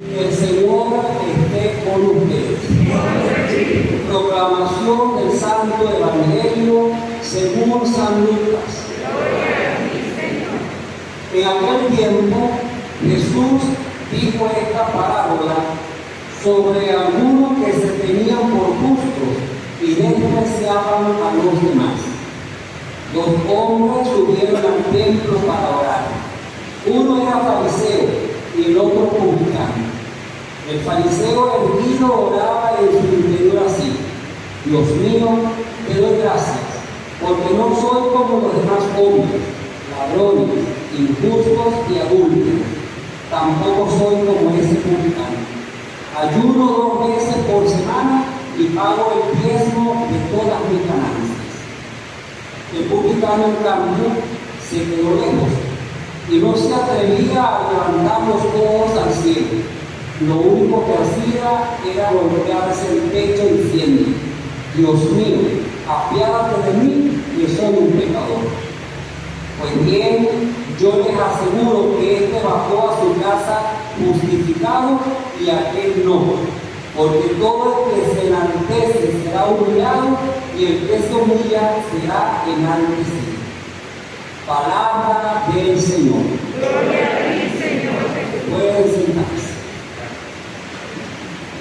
El Señor esté con ustedes. Proclamación del Santo Evangelio según San Lucas. En aquel tiempo Jesús dijo esta parábola sobre algunos que se tenían por justos y despreciaban a los demás. Dos hombres subieron al templo para orar. Uno era fariseo y el otro publicano. El fariseo erguido oraba en su interior así: Dios mío, te doy gracias, porque no soy como los demás hombres, ladrones, injustos y adúlteros. Tampoco soy como ese publicano. Ayuno 2 veces por semana y pago el diezmo de todas mis ganancias. El publicano, en cambio, se quedó lejos y no se atrevía a levantar los ojos al cielo. Lo único que hacía era golpearse el pecho diciendo: Dios mío, apiádate de mí, que soy un pecador. Pues bien, yo les aseguro que este bajó a su casa justificado y aquel no, porque todo el que se enaltece será humillado y el que se humilla será enaltecido. Palabra del Señor. Gloria a ti, Señor Jesús. Pueden sentarse.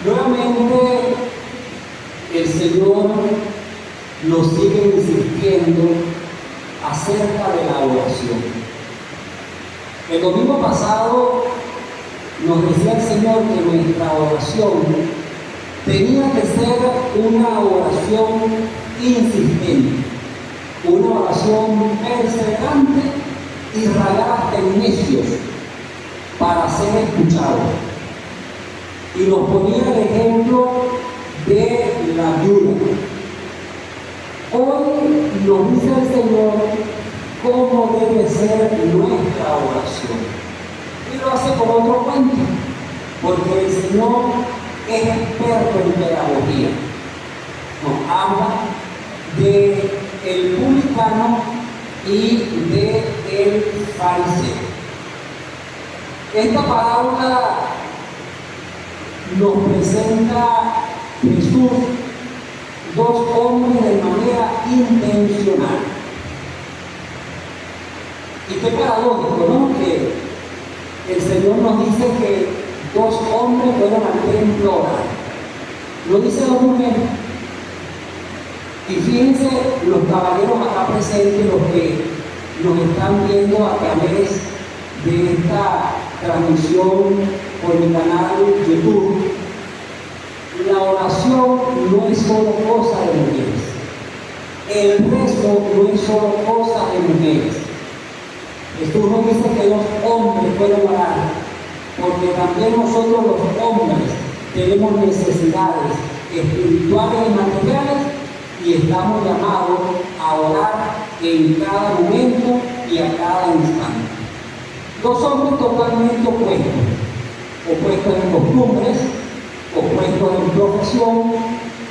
Nuevamente el Señor nos sigue insistiendo acerca de la oración. El domingo pasado nos decía el Señor que nuestra oración tenía que ser una oración insistente, una oración perseverante y rayada hasta en necios para ser escuchado. Y nos ponía el ejemplo de la ayuda. Hoy nos dice el Señor cómo debe ser nuestra oración. Y lo hace con otro cuento, porque el Señor es experto en pedagogía. Nos habla de el publicano y de el fariseo. Esta parábola nos presenta Jesús dos hombres de manera intencional. Y qué paradójico, ¿no? Que el Señor nos dice que dos hombres fueron al templo a orar. Lo dice dos mujeres. Y fíjense los caballeros acá presentes, los que nos están viendo a través de esta transmisión por mi canal YouTube. La oración no es solo cosa de mujeres. El rezo no es solo cosa de mujeres. Jesús nos dice que los hombres pueden orar, porque también nosotros los hombres tenemos necesidades espirituales y materiales y estamos llamados a orar en cada momento y a cada instante. Dos hombres totalmente opuestos en costumbres, opuestos en profesión,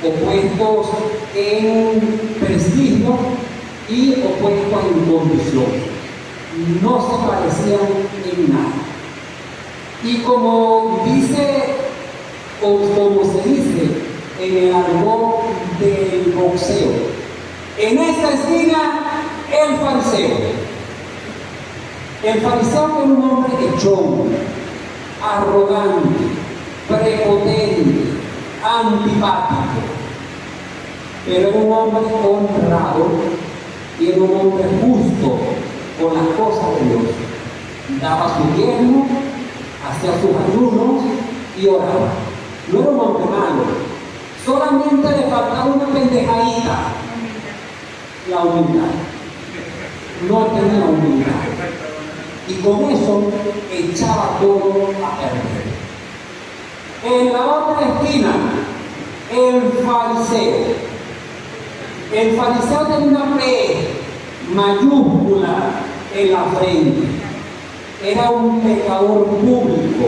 opuestos en prestigio y opuestos en condición. No se parecían en nada. Y como se dice en el argot del boxeo, en esta esquina el fariseo. El fariseo era un hombre echón, arrogante, prepotente, antipático, pero era un hombre honrado y era un hombre justo con las cosas de Dios. Daba su diezmo, hacía sus ayunos y oraba. No era un hombre malo, solamente le faltaba una pendejadita: la humildad. No tenía humildad. Y con eso echaba todo a perder. En la otra esquina, el fariseo. El fariseo tenía una P mayúscula en la frente. Era un pecador público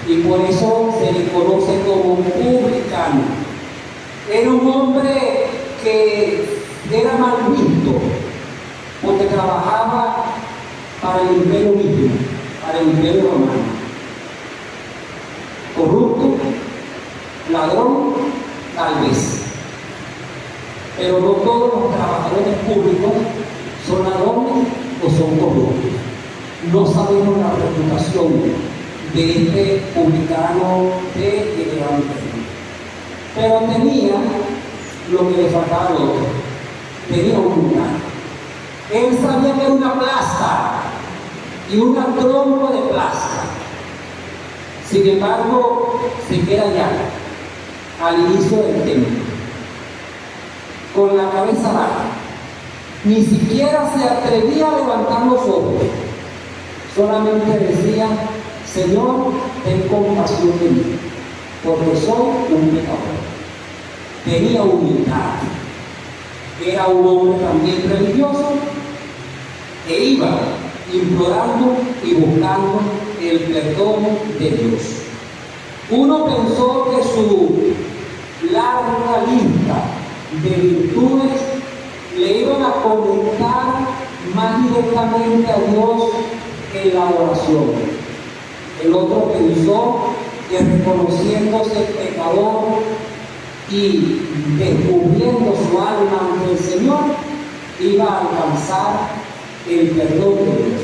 y por eso se le conoce como publicano. Era un hombre que era mal visto porque trabajaba para el imperio mismo, para el imperio romano. ladrón, tal vez. Pero no todos los trabajadores públicos son ladrones o son corruptos. No sabemos la reputación de este publicano de Evangelio. Pero tenía lo que le faltaba al otro. Tenía humildad. Él sabía que era una plaza y un tronco de plaza. Sin embargo, se queda allá, al inicio del templo, con la cabeza baja. Ni siquiera se atrevía a levantar los ojos. Solamente decía: Señor, ten compasión de mí, porque soy un pecador. Tenía humildad. Era un hombre también religioso e iba implorando y buscando el perdón de Dios. Uno pensó que su larga lista de virtudes le iban a conectar más directamente a Dios en la oración. El otro pensó que reconociéndose pecador y descubriendo su alma ante el Señor, iba a alcanzar el perdón de Dios.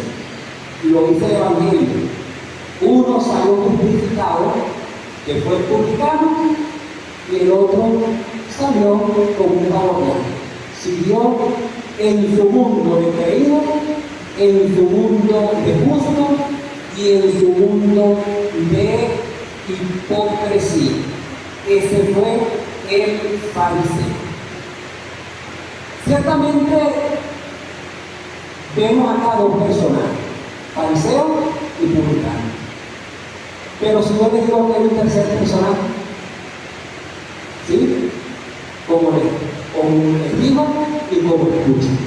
Lo dice el Evangelio. Uno salió justificado, que fue el publicano, y el otro salió como un pagano. Siguió en su mundo de creído, en su mundo de justo y en su mundo de hipocresía. Ese fue el fariseo. Ciertamente vemos acá dos personajes, fariseo y publicano. Pero si yo les digo que hay un tercer personaje, ¿sí? Como les digo y como escuchan.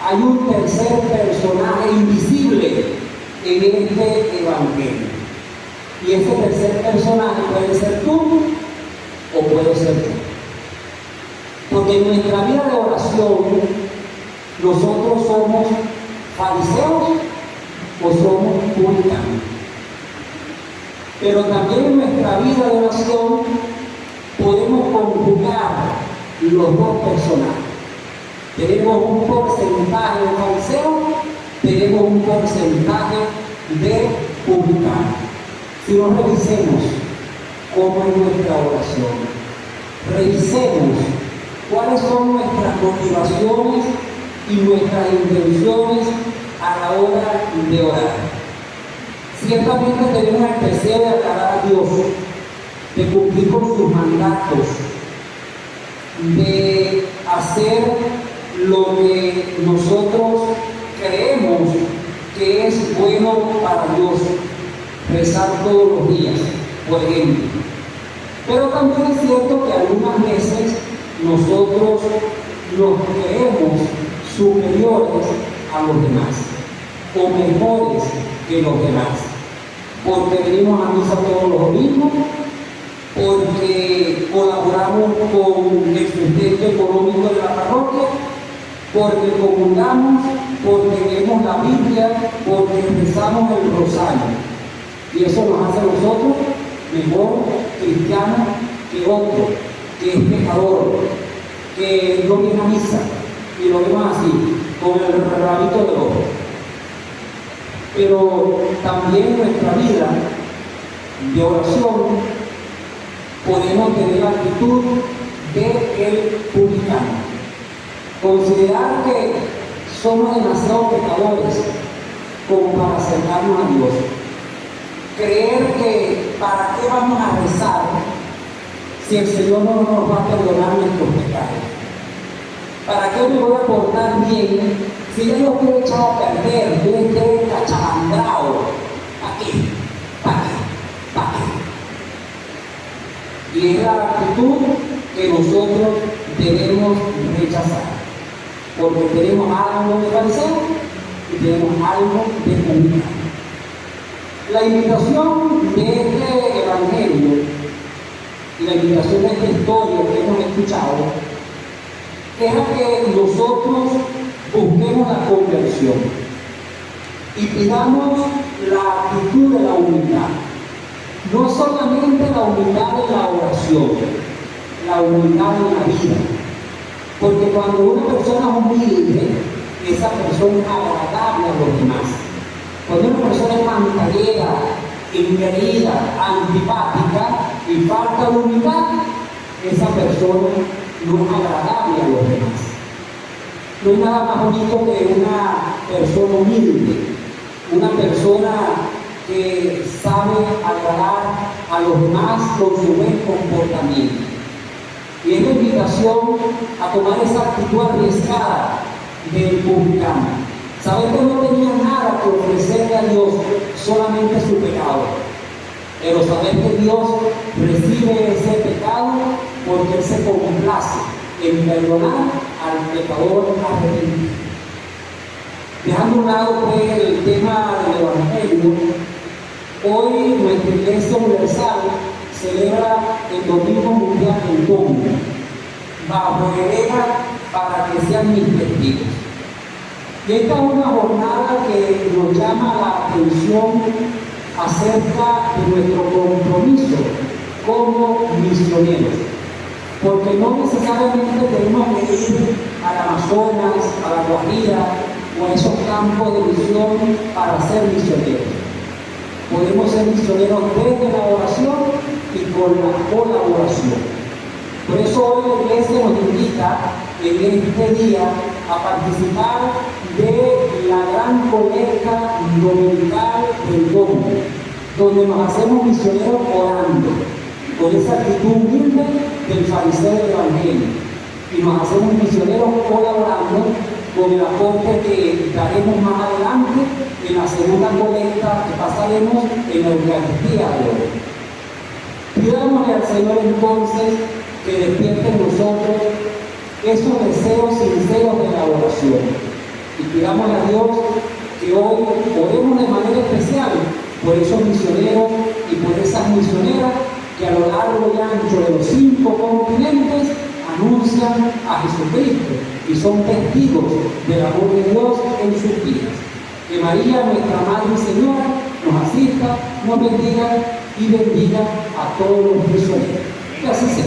Hay un tercer personaje invisible en este evangelio. Y ese tercer personaje puede ser tú o puede ser tú. Porque en nuestra vida de oración, nosotros somos fariseos o somos publicanos. Pero también en nuestra vida de oración podemos conjugar los dos personajes. Tenemos un porcentaje de fariseo, tenemos un porcentaje de publicano. Si nos revisemos cómo es nuestra oración, revisemos cuáles son nuestras motivaciones y nuestras intenciones a la hora de orar. Ciertamente tenemos el deseo de agradar a Dios, de cumplir con sus mandatos, de hacer lo que nosotros creemos que es bueno para Dios, rezar todos los días, por ejemplo. Pero también es cierto que algunas veces nosotros nos creemos superiores a los demás o mejores que los demás, porque venimos a misa todos los domingos, porque colaboramos con el sustento económico de la parroquia, porque comulgamos, porque leemos la Biblia, porque rezamos el rosario. Y eso nos hace a nosotros mejor cristianos que otro, que es pecador, que no viene a misa, y lo vemos así, con el rabito de ojo. Pero también en nuestra vida de oración podemos tener la actitud del publicano. Considerar que somos demasiado pecadores como para acercarnos a Dios. Creer que para qué vamos a rezar si el Señor no nos va a perdonar nuestros pecados. ¿Para qué me voy a portar bien si yo no estoy echado a perder, yo estoy cachabandrado? ¿Para qué? ¿Para qué? ¿Para qué? Y es la actitud que nosotros debemos rechazar. Porque tenemos algo de fariseo y tenemos algo de publicano. La invitación de este evangelio y la invitación de esta historia que hemos escuchado es a que nosotros busquemos la conversión y pidamos la actitud de la humildad. No solamente la humildad en la oración, la humildad en la vida. Porque cuando una persona es humilde, esa persona es agradable a los demás. Cuando una persona es pantallera, engreída, antipática y falta de humildad, esa persona no es agradable a los demás. No hay nada más bonito que una persona humilde, una persona que sabe agradar a los demás con su buen comportamiento. Y es la invitación a tomar esa actitud arriesgada del publicano. Saber que no tenía nada que ofrecerle a Dios, solamente su pecado. Pero saber que Dios recibe ese pecado porque Él se complace en perdonar al pecador arrepentido. Dejando a un lado pues, el tema del Evangelio, hoy nuestra Iglesia Universal celebra el Domingo Mundial del Domo, bajo hereda para que sean mis testigos. Y esta es una jornada que nos llama la atención acerca de nuestro compromiso como misioneros. Porque no necesariamente tenemos que ir al Amazonas, a la Guajira o a esos campos de misión para ser misioneros. Podemos ser misioneros desde la oración y con la colaboración. Por eso hoy la Iglesia nos invita en este día a participar de la gran colecta dominical del Domo, donde nos hacemos misioneros orando, con esa actitud humilde del fariseo del Evangelio, y nos hacemos misioneros colaborando con el aporte que daremos más adelante en la segunda colecta que pasaremos en la Eucaristía de hoy. Pidámosle al Señor entonces que despierte en nosotros esos deseos sinceros de la oración. Y pidámosle a Dios que hoy oremos de manera especial por esos misioneros y por esas misioneras que a lo largo y ancho de los 5 continentes anuncian a Jesucristo y son testigos del amor de Dios en sus vidas. Que María, nuestra Madre y Señora, nos asista, nos bendiga y bendiga a todos los misioneros. Que así sea.